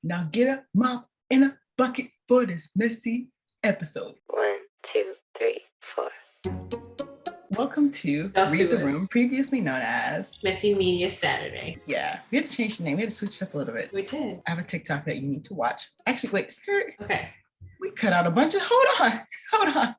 Now get a mop and a bucket for this messy episode. 1, 2, 3, 4. Welcome to Y'all Read see the us. Room, previously known as Messy Media Saturday. Yeah, we had to change the name. We had to switch it up a little bit. We did. I have a TikTok that you need to watch. Actually, wait, skirt. Okay. We cut out a bunch of, hold on.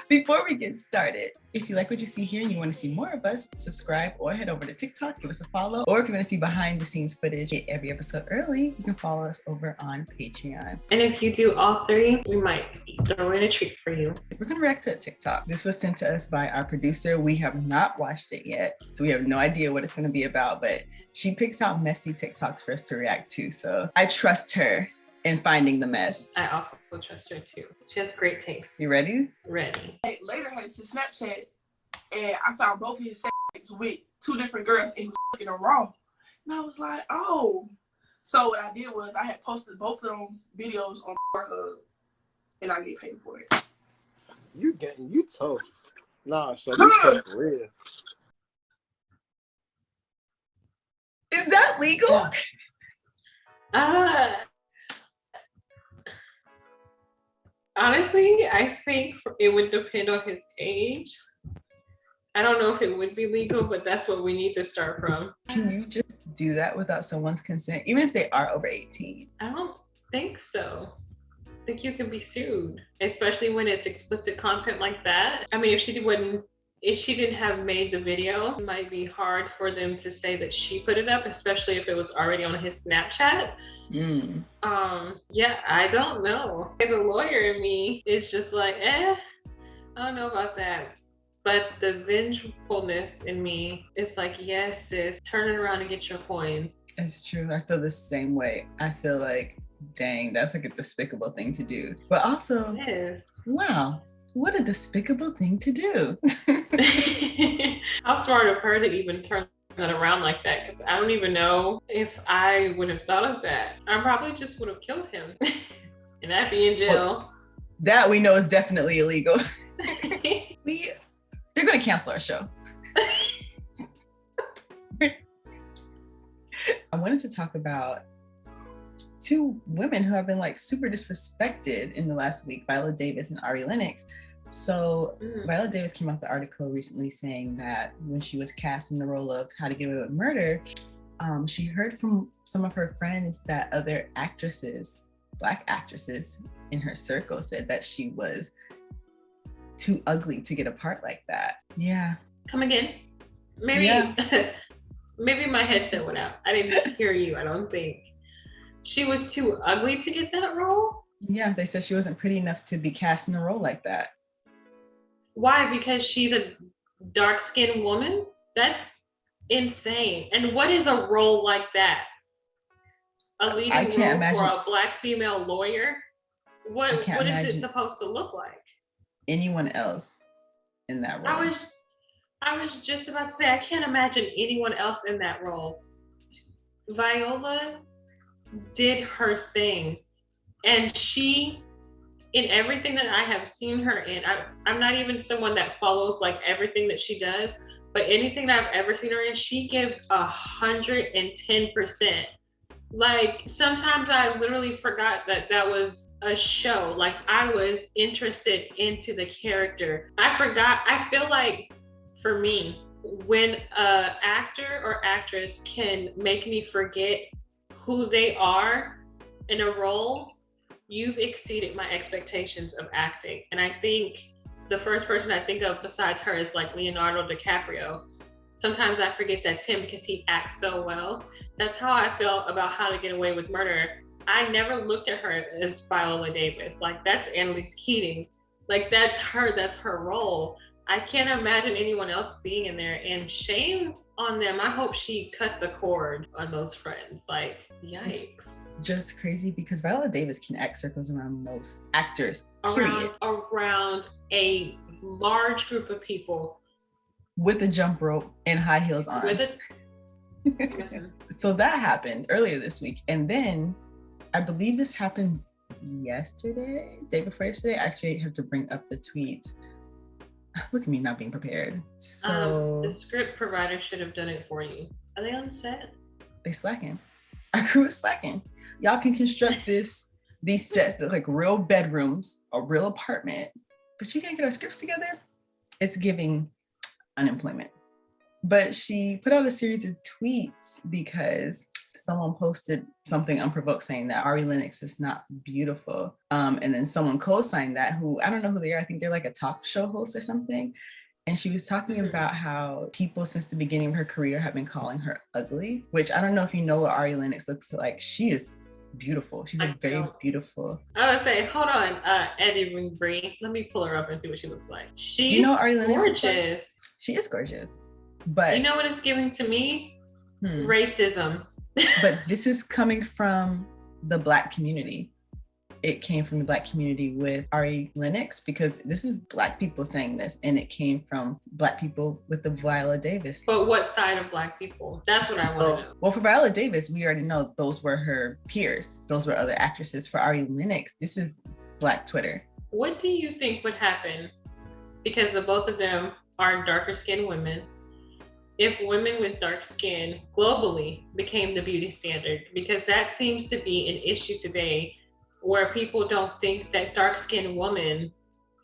Before we get started, if you like what you see here and you want to see more of us, subscribe or head over to TikTok, give us a follow. Or if you want to see behind the scenes footage, get every episode early, you can follow us over on Patreon. And if you do all three, we might throw in a treat for you. We're going to react to a TikTok. This was sent to us by our producer. We have not watched it yet, so we have no idea what it's going to be about, but she picks out messy TikToks for us to react to. So I trust her in finding the mess. I also trust her too. She has great taste. You ready? Ready. Later had his Snapchat, and I found both of his sex with two different girls, and he was fucking them raw. And I was like, oh. So what I did was I had posted both of them videos on Pornhub, and I get paid for it. You tough. Nah, so you tough for real. Is that legal? Honestly, I think it would depend on his age. I don't know if it would be legal, but that's what we need to start from. Can you just do that without someone's consent, even if they are over 18? I don't think so. I think you can be sued, especially when it's explicit content like that. I mean, if she didn't have made the video, it might be hard for them to say that she put it up, especially if it was already on his Snapchat. Yeah, I don't know. The lawyer in me is just like, I don't know about that. But the vengefulness in me is like, yes, sis, turn it around and get your coins. It's true. I feel the same way. I feel like, dang, that's like a despicable thing to do. But also, It is. wow, what a despicable thing to do. How smart of her to even turn that around like that, because I don't even know if I would have thought of that. I probably just would have killed him and I'd be in jail. Well, that we know is definitely illegal. They're gonna cancel our show. I wanted to talk about two women who have been like super disrespected in the last week, Viola Davis and Ari Lennox. So Viola Davis came out with the article recently saying that when she was cast in the role of How to Get Away with Murder, she heard from some of her friends that other actresses, Black actresses in her circle, said that she was too ugly to get a part like that. Yeah. Come again? Maybe, yeah. Maybe my headset went out. I didn't hear you, I don't think. She was too ugly to get that role? Yeah, they said she wasn't pretty enough to be cast in a role like that. Why? Because she's a dark-skinned woman? That's insane. And what is a role like that? A leading role for a Black female lawyer? What is it supposed to look like? Anyone else in that role? I was just about to say, I can't imagine anyone else in that role. Viola did her thing. And she, in everything that I have seen her in, I'm not even someone that follows like everything that she does, but anything that I've ever seen her in, she gives 110%. Like sometimes I literally forgot that was a show. Like I was interested into the character. I feel like for me, when an actor or actress can make me forget who they are in a role, you've exceeded my expectations of acting. And I think the first person I think of besides her is like Leonardo DiCaprio. Sometimes I forget that's him because he acts so well. That's how I felt about How to Get Away with Murder. I never looked at her as Viola Davis. Like that's Annalise Keating. Like that's her role. I can't imagine anyone else being in there, and shame on them. I hope she cut the cord on those friends. Like, yikes. It's just crazy because Viola Davis can act circles around most actors, period. Around a large group of people. With a jump rope and high heels on. So that happened earlier this week. And then I believe this happened yesterday, day before yesterday. I actually have to bring up the tweets. Look at me not being prepared. So the script provider should have done it for you. Are they on set? They slacking. Our crew is slacking. Y'all can construct these sets that like real bedrooms, a real apartment, but you can't get our scripts together. It's giving unemployment. But she put out a series of tweets because someone posted something unprovoked saying that Ari Lennox is not beautiful. And then someone co-signed that, who I don't know who they are. I think they're like a talk show host or something. And she was talking about how people since the beginning of her career have been calling her ugly, which I don't know if you know what Ari Lennox looks like. She is beautiful. She's a very beautiful. I would say, hold on, Eddie Bree. Let me pull her up and see what she looks like. She's you know Ari Lennox gorgeous. Like? She is gorgeous. But you know what it's giving to me? Racism. But this is coming from the Black community. It came from the Black community with Ari Lennox, because this is Black people saying this, and it came from Black people with the Viola Davis. But what side of Black people? That's what I want to know. Well, for Viola Davis, we already know those were her peers. Those were other actresses. For Ari Lennox, this is Black Twitter. What do you think would happen? Because the both of them are darker skinned women. If women with dark skin globally became the beauty standard, because that seems to be an issue today, where people don't think that dark-skinned women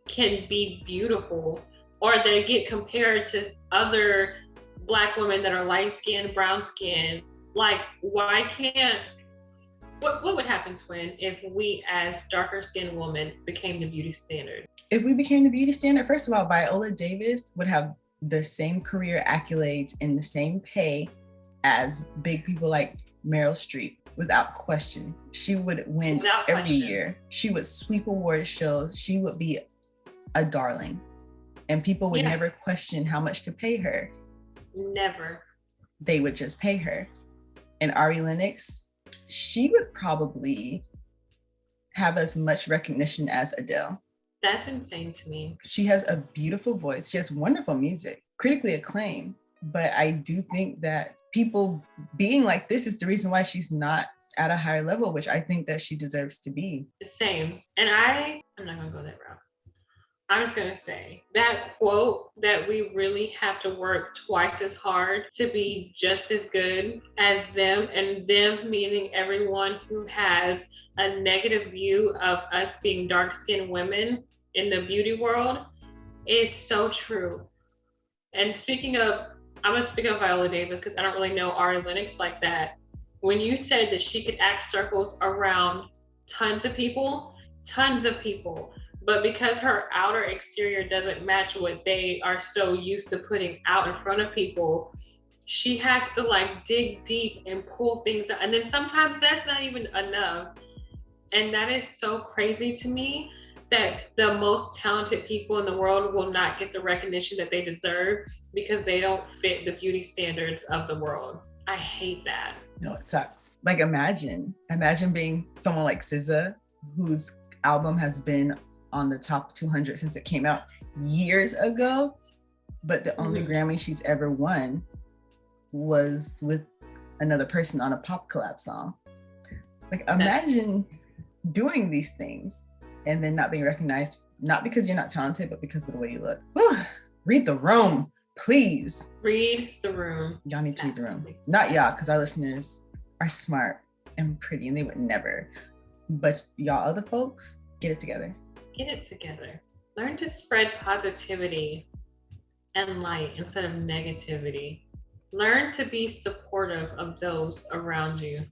can be beautiful, or they get compared to other Black women that are light-skinned, brown-skinned. Like, why can't, what would happen, Twin, if we as darker-skinned women became the beauty standard? If we became the beauty standard, first of all, Viola Davis would have the same career accolades and the same pay as big people like Meryl Streep. Without question. She would win every year. She would sweep award shows. She would be a darling. And people would never question how much to pay her. Never. They would just pay her. And Ari Lennox, she would probably have as much recognition as Adele. That's insane to me. She has a beautiful voice. She has wonderful music, critically acclaimed. But I do think that people being like this is the reason why she's not at a higher level, which I think that she deserves to be. The same. And I'm not gonna go that route. I'm just gonna say that quote that we really have to work twice as hard to be just as good as them, and them meaning everyone who has a negative view of us being dark-skinned women in the beauty world, is so true. And I'm gonna speak of Viola Davis because I don't really know Ari Lennox like that. When you said that she could act circles around tons of people, but because her outer exterior doesn't match what they are so used to putting out in front of people, she has to like dig deep and pull things out. And then sometimes that's not even enough. And that is so crazy to me, that the most talented people in the world will not get the recognition that they deserve because they don't fit the beauty standards of the world. I hate that. No, it sucks. Like imagine being someone like SZA, whose album has been on the top 200 since it came out years ago, but the only Grammy she's ever won was with another person on a pop collab song. Like imagine doing these things and then not being recognized, not because you're not talented, but because of the way you look. Whew. Read the room. Please. Read the room. Y'all need to read the room. Not y'all, because our listeners are smart and pretty and they would never. But y'all other folks, get it together. Get it together. Learn to spread positivity and light instead of negativity. Learn to be supportive of those around you.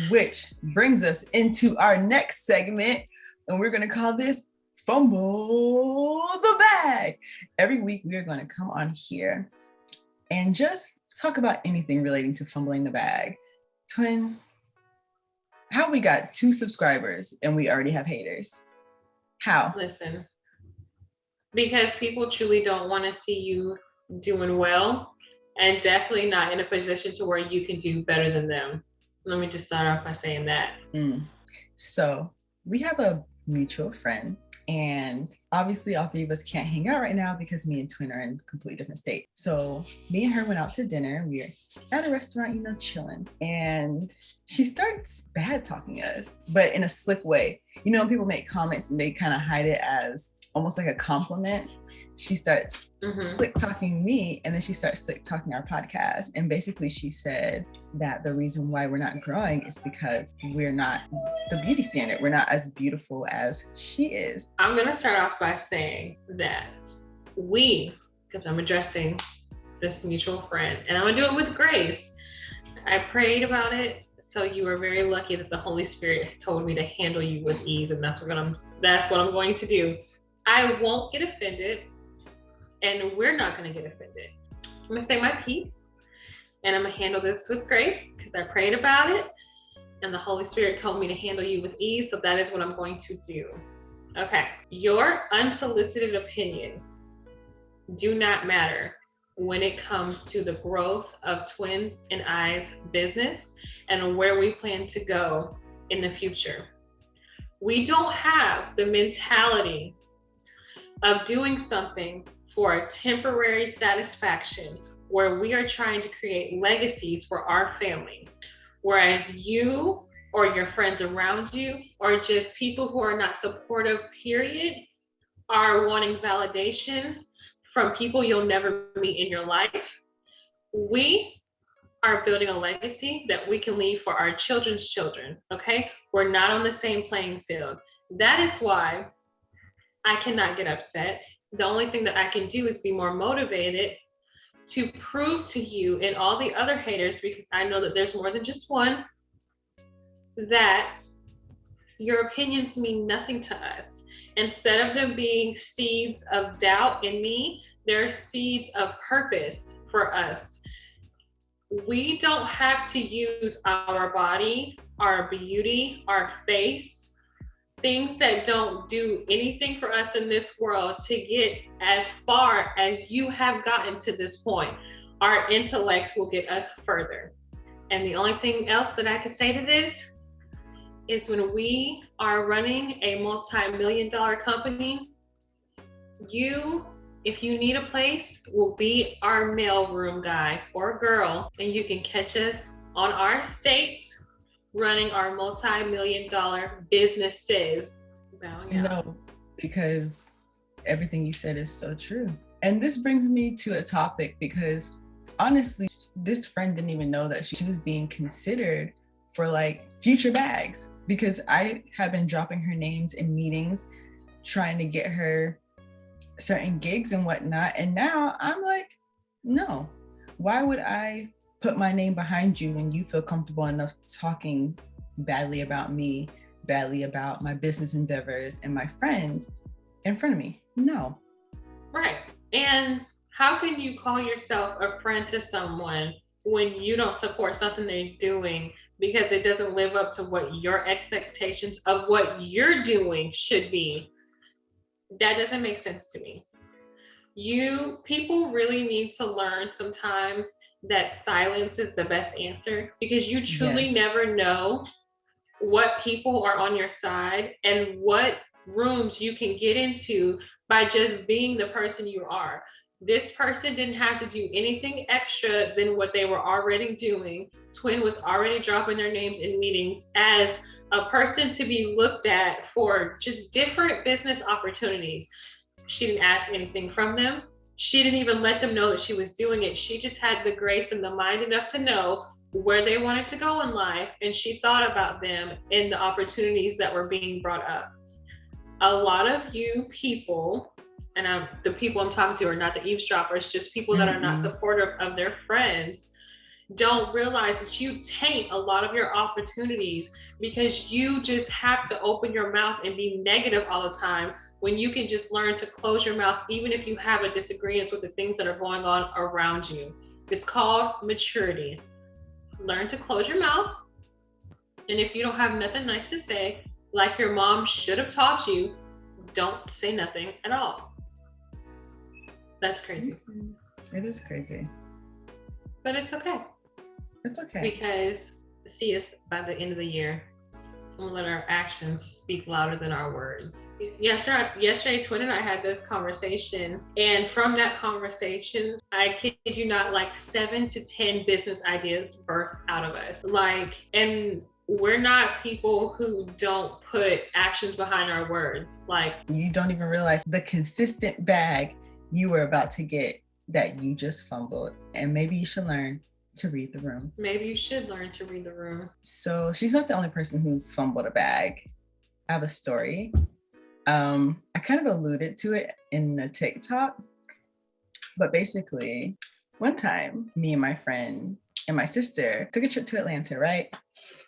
Which brings us into our next segment, and we're going to call this Fumble the Bag. Every week we are going to come on here and just talk about anything relating to fumbling the bag. Twin, how we got 2 subscribers and we already have haters? How? Listen, because people truly don't want to see you doing well, and definitely not in a position to where you can do better than them. Let me just start off by saying that. So we have a mutual friend, and obviously all 3 of us can't hang out right now because me and Twin are in completely different states. So me and her went out to dinner. We were at a restaurant, chilling. And she starts bad talking us, but in a slick way. You know, when people make comments and they kind of hide it as almost like a compliment. She starts slick talking me, and then she starts slick talking our podcast. And basically she said that the reason why we're not growing is because we're not the beauty standard. We're not as beautiful as she is. I'm going to start off by saying that because I'm addressing this mutual friend, and I'm going to do it with grace. I prayed about it. So you are very lucky that the Holy Spirit told me to handle you with ease, and that's what I'm going to do. I won't get offended, and we're not going to get offended. I'm going to say my piece, and I'm going to handle this with grace because I prayed about it, and the Holy Spirit told me to handle you with ease, so that is what I'm going to do. Okay. Your unsolicited opinions do not matter when it comes to the growth of Twin and I's business and where we plan to go in the future. We don't have the mentality of doing something for a temporary satisfaction where we are trying to create legacies for our family, whereas you or your friends around you or just people who are not supportive, period, are wanting validation from people you'll never meet in your life. We are building a legacy that we can leave for our children's children, okay? We're not on the same playing field. That is why I cannot get upset. The only thing that I can do is be more motivated to prove to you and all the other haters, because I know that there's more than just one, that your opinions mean nothing to us. Instead of them being seeds of doubt in me, they're seeds of purpose for us. We don't have to use our body, our beauty, our face, things that don't do anything for us in this world to get as far as you have gotten to this point. Our intellect will get us further. And the only thing else that I can say to this is when we are running a multi-million-dollar company, if you need a place, will be our mailroom guy or girl, and you can catch us on our state running our multi-million-dollar businesses. No, because everything you said is so true. And this brings me to a topic because honestly, this friend didn't even know that she was being considered for like future bags, because I have been dropping her names in meetings, trying to get her certain gigs and whatnot. And now I'm like, no, why would I put my name behind you when you feel comfortable enough talking badly about me, badly about my business endeavors and my friends in front of me? No. Right. And how can you call yourself a friend to someone when you don't support something they're doing because it doesn't live up to what your expectations of what you're doing should be? That doesn't make sense to me. People really need to learn sometimes that silence is the best answer, because you truly never know what people are on your side and what rooms you can get into by just being the person you are. This person didn't have to do anything extra than what they were already doing. Twin was already dropping their names in meetings as a person to be looked at for just different business opportunities. She didn't ask anything from them. She didn't even let them know that she was doing it. She just had the grace and the mind enough to know where they wanted to go in life, and she thought about them and the opportunities that were being brought up. A lot of you people, and the people I'm talking to are not the eavesdroppers, just people that are not supportive of their friends, don't realize that you taint a lot of your opportunities because you just have to open your mouth and be negative all the time, when you can just learn to close your mouth even if you have a disagreement with the things that are going on around you. It's called maturity. Learn to close your mouth, and if you don't have nothing nice to say, like your mom should have taught you, don't say nothing at all. That's crazy. It is crazy. But it's okay. It's okay. Because see us by the end of the year We'll let our actions speak louder than our words. Yesterday, Twin and I had this conversation, and from that conversation, I kid you not, like 7 to 10 business ideas birthed out of us. And we're not people who don't put actions behind our words. Like, you don't even realize the consistent bag you were about to get that you just fumbled. And maybe you should learn to read the room. Maybe you should learn to read the room. So she's not the only person who's fumbled a bag. I have a story. I kind of alluded to it in the TikTok, but basically one time me and my friend and my sister took a trip to Atlanta, right?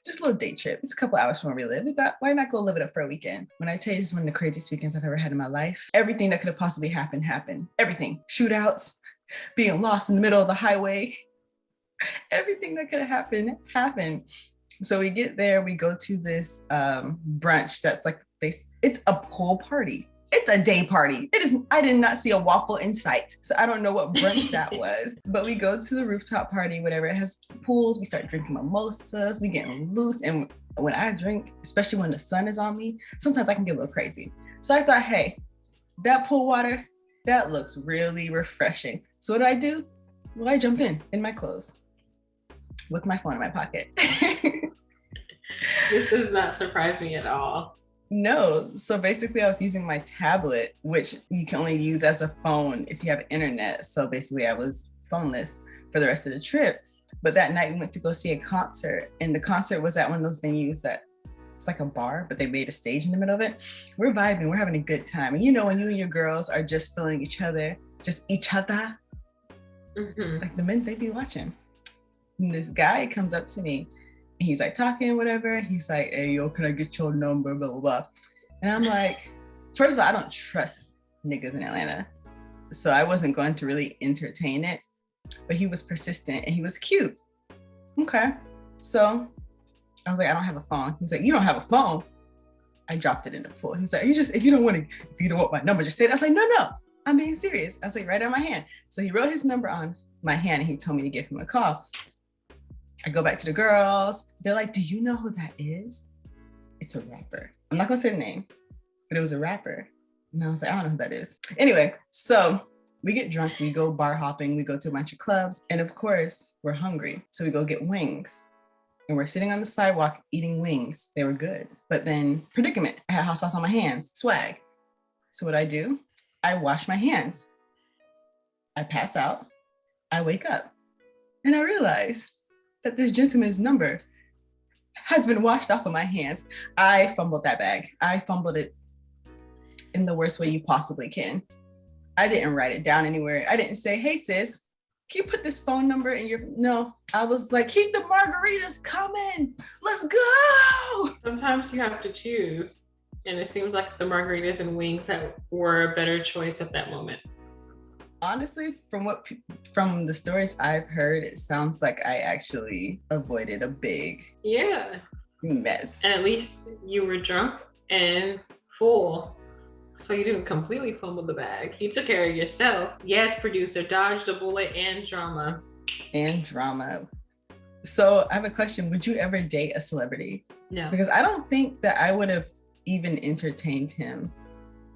Just a little day trip. It's a couple hours from where we live. We thought, why not go live it up for a weekend? When I tell you, it's one of the craziest weekends I've ever had in my life. Everything that could have possibly happened. Everything. Shootouts, being lost in the middle of the highway. Everything that could have happened. So we get there, we go to this brunch that's like, it's a pool party. It's a day party. I did not see a waffle in sight. So I don't know what brunch that was, but we go to the rooftop party, whatever. It has pools. We start drinking mimosas. We getting loose. And when I drink, especially when the sun is on me, sometimes I can get a little crazy. So I thought, hey, that pool water, that looks really refreshing. So what do? Well, I jumped in my clothes with my phone in my pocket. This does not surprise me at all. No. So basically I was using my tablet, which you can only use as a phone if you have internet. So basically I was phoneless for the rest of the trip. But that night we went to go see a concert, and the concert was at one of those venues that it's like a bar, but they made a stage in the middle of it. We're vibing, we're having a good time. And you know, when you and your girls are just feeling each other, like the men they be watching. And this guy comes up to me and he's like talking, whatever. He's like, hey, yo, can I get your number? Blah, blah, blah. And I'm like, first of all, I don't trust niggas in Atlanta. So I wasn't going to really entertain it, but he was persistent and he was cute. Okay. So I was like, I don't have a phone. He's like, you don't have a phone? I dropped it in the pool. He's like, if you don't want my number, just say it. I was like, no, I'm being serious. I was like, right on my hand. So he wrote his number on my hand and he told me to give him a call. I go back to the girls. They're like, do you know who that is? It's a rapper. I'm not gonna say the name, but it was a rapper. And I was like, I don't know who that is. Anyway, so we get drunk, we go bar hopping, we go to a bunch of clubs. And of course, we're hungry. So we go get wings. And we're sitting on the sidewalk eating wings. They were good. But then predicament, I had hot sauce on my hands, swag. So what I do, I wash my hands. I pass out. I wake up. And I realize that this gentleman's number has been washed off of my hands. I fumbled that bag. I fumbled it in the worst way you possibly can. I didn't write it down anywhere. I didn't say, hey sis, can you put this phone number in your, no. I was like, keep the margaritas coming. Let's go. Sometimes you have to choose. And it seems like the margaritas and wings that were a better choice at that moment. Honestly, from the stories I've heard, it sounds like I actually avoided a big mess. And at least you were drunk and full. So you didn't completely fumble the bag. You took care of yourself. Yes, producer, dodged a bullet and drama. So I have a question. Would you ever date a celebrity? No. Because I don't think that I would have even entertained him.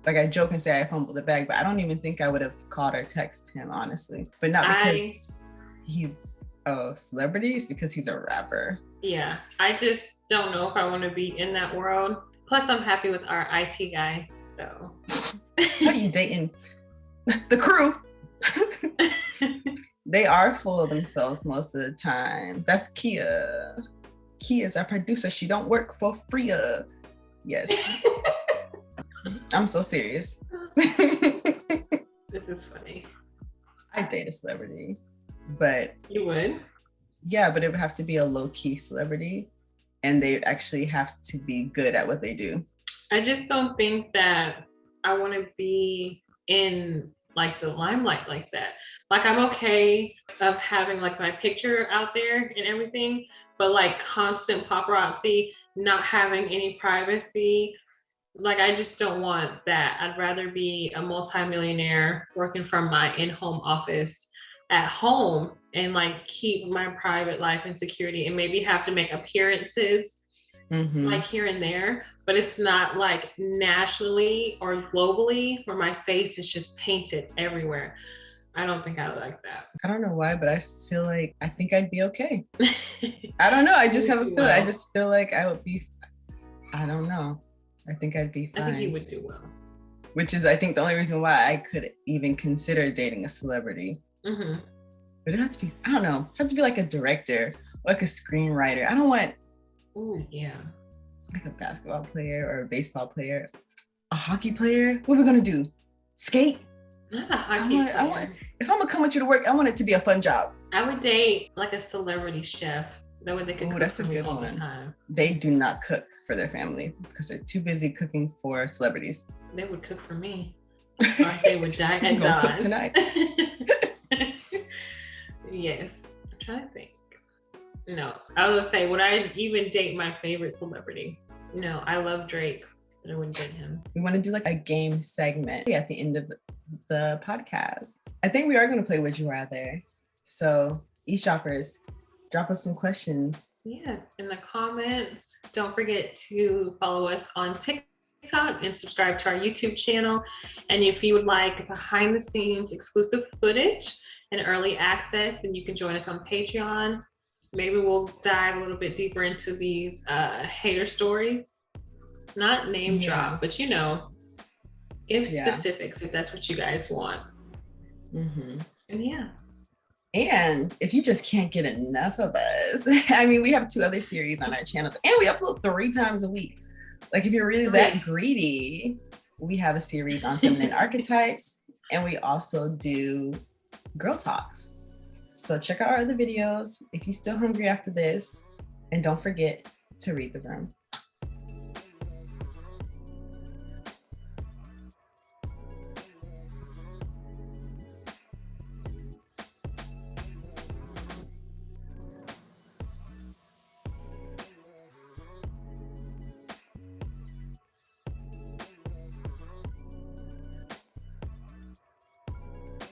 Like I joke and say I fumbled the bag, but I don't even think I would have called or texted him, honestly. But not because he's a celebrity, it's because he's a rapper. Yeah, I just don't know if I want to be in that world. Plus, I'm happy with our IT guy, so. How are you dating the crew? They are full of themselves most of the time. That's Kia. Kia's our producer. She don't work for free. Yes. I'm so serious. This is funny. I date a celebrity, but you would? Yeah, but it would have to be a low-key celebrity, and they actually have to be good at what they do. I just don't think that I want to be in like the limelight like that. Like I'm okay of having like my picture out there and everything, but like constant paparazzi, not having any privacy. Like, I just don't want that. I'd rather be a multimillionaire working from my in-home office at home and like keep my private life and security, and maybe have to make appearances like here and there, but it's not like nationally or globally where my face is just painted everywhere. I don't think I like that. I don't know why, but I feel like I think I'd be okay. I don't know. I just have a feeling. I just feel like I would be, I don't know. I think I'd be fine. I think you would do well. Which is, I think, the only reason why I could even consider dating a celebrity. Mm-hmm. But it has to be, I don't know, it has to be like a director, like a screenwriter. I don't want, like a basketball player or a baseball player, a hockey player. What are we gonna do? Skate? Not a hockey player. If I'm gonna come with you to work, I want it to be a fun job. I would date like a celebrity chef. That way they could cook that's for a me good all one. the time. They do not cook for their family because they're too busy cooking for celebrities. They would cook for me. Or they would die and die. Cook tonight. Yes. I'm trying to think. No, I would say, would I even date my favorite celebrity? No, I love Drake, but I wouldn't date him. We want to do like a game segment at the end of the podcast. I think we are going to play Would You Rather. So eavesdroppers, drop us some questions. Yes, in the comments. Don't forget to follow us on TikTok and subscribe to our YouTube channel. And if you would like behind the scenes exclusive footage and early access, then you can join us on Patreon. Maybe we'll dive a little bit deeper into these hater stories. Not name drop, but give specifics if that's what you guys want. And And if you just can't get enough of us, I mean, we have 2 other series on our channels and we upload 3 times a week. Like if you're really that greedy, we have a series on feminine archetypes, and we also do girl talks. So check out our other videos if you're still hungry after this, and don't forget to read the room.